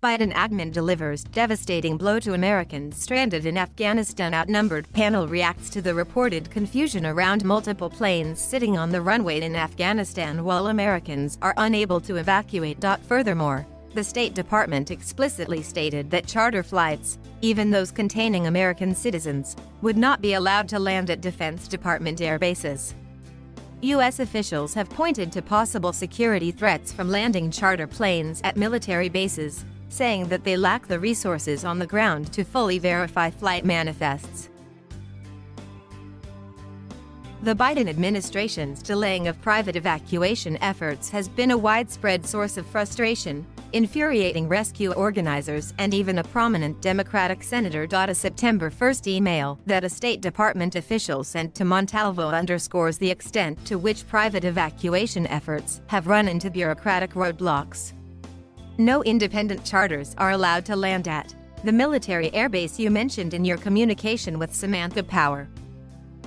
Biden admin delivers devastating blow to Americans stranded in Afghanistan. Outnumbered panel reacts to the reported confusion around multiple planes sitting on the runway in Afghanistan while Americans are unable to evacuate. Furthermore, the State Department explicitly stated that charter flights, even those containing American citizens, would not be allowed to land at Defense Department airbases. U.S. officials have pointed to possible security threats from landing charter planes at military bases, saying that they lack the resources on the ground to fully verify flight manifests. The Biden administration's delaying of private evacuation efforts has been a widespread source of frustration, infuriating rescue organizers and even a prominent Democratic senator. A September 1 email that a State Department official sent to Montalvo underscores the extent to which private evacuation efforts have run into bureaucratic roadblocks. No independent charters are allowed to land at the military airbase you mentioned in your communication with Samantha Power.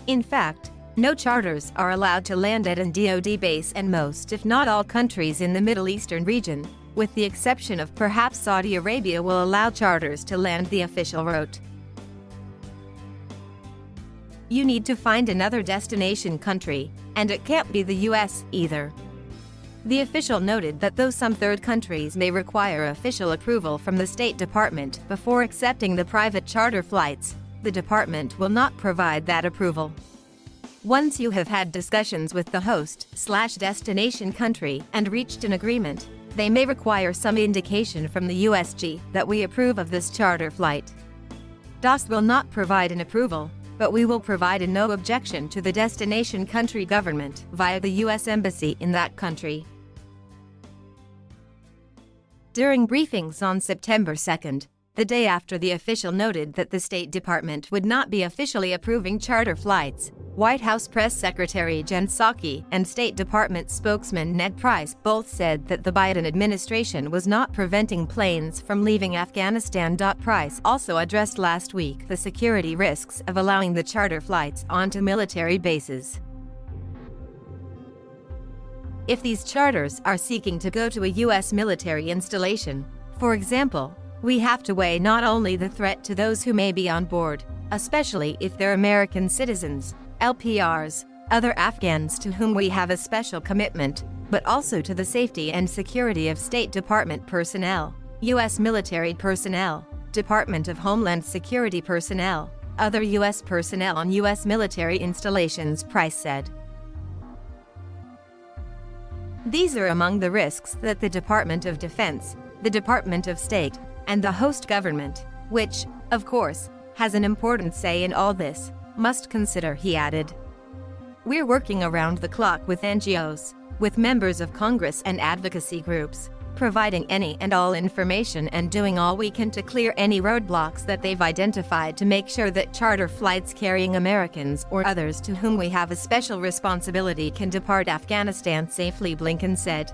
In fact, no charters are allowed to land at a DoD base, and most, if not all, countries in the Middle Eastern region, with the exception of perhaps Saudi Arabia, will allow charters to land, the official wrote. You need to find another destination country, and it can't be the U.S. either. The official noted that though some third countries may require official approval from the State Department before accepting the private charter flights, the department will not provide that approval. Once you have had discussions with the host/destination country and reached an agreement, they may require some indication from the USG that we approve of this charter flight. DOS will not provide an approval, but we will provide a no objection to the destination country government via the U.S. Embassy in that country. During briefings on September 2, the day after the official noted that the State Department would not be officially approving charter flights, White House Press Secretary Jen Psaki and State Department spokesman Ned Price both said that the Biden administration was not preventing planes from leaving Afghanistan. Price also addressed last week the security risks of allowing the charter flights onto military bases. If these charters are seeking to go to a U.S. military installation, for example, we have to weigh not only the threat to those who may be on board, especially if they're American citizens, LPRs, other Afghans to whom we have a special commitment, but also to the safety and security of State Department personnel, U.S. military personnel, Department of Homeland Security personnel, other U.S. personnel on U.S. military installations, Price said. These are among the risks that the Department of Defense, the Department of State, and the host government, which, of course, has an important say in all this, must consider, he added. We're working around the clock with NGOs, with members of Congress and advocacy groups, providing any and all information and doing all we can to clear any roadblocks that they've identified to make sure that charter flights carrying Americans or others to whom we have a special responsibility can depart Afghanistan safely, Blinken said.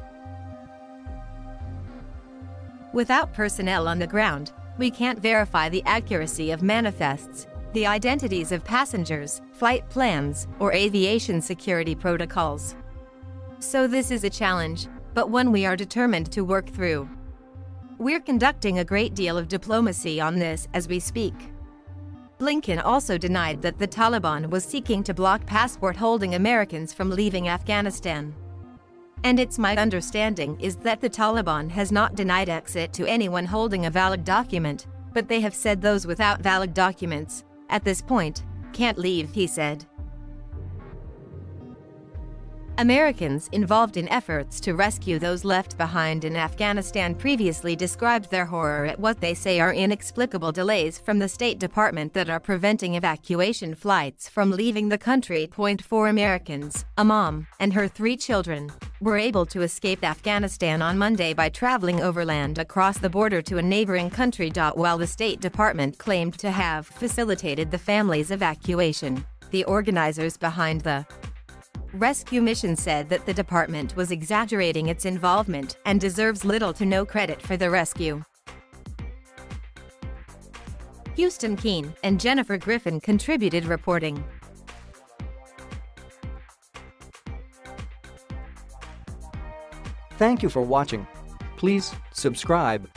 Without personnel on the ground, we can't verify the accuracy of manifests, the identities of passengers, flight plans, or aviation security protocols. So this is a challenge, but one we are determined to work through. We're conducting a great deal of diplomacy on this as we speak. Blinken also denied that the Taliban was seeking to block passport-holding Americans from leaving Afghanistan. And it's my understanding is that the Taliban has not denied exit to anyone holding a valid document, but they have said those without valid documents, at this point, can't leave, he said. Americans involved in efforts to rescue those left behind in Afghanistan previously described their horror at what they say are inexplicable delays from the State Department that are preventing evacuation flights from leaving the country. 4 Americans, a mom and her 3 children, were able to escape Afghanistan on Monday by traveling overland across the border to a neighboring country. While the State Department claimed to have facilitated the family's evacuation, the organizers behind the rescue mission said that the department was exaggerating its involvement and deserves little to no credit for the rescue. Houston Keene and Jennifer Griffin contributed reporting. Thank you for watching. Please subscribe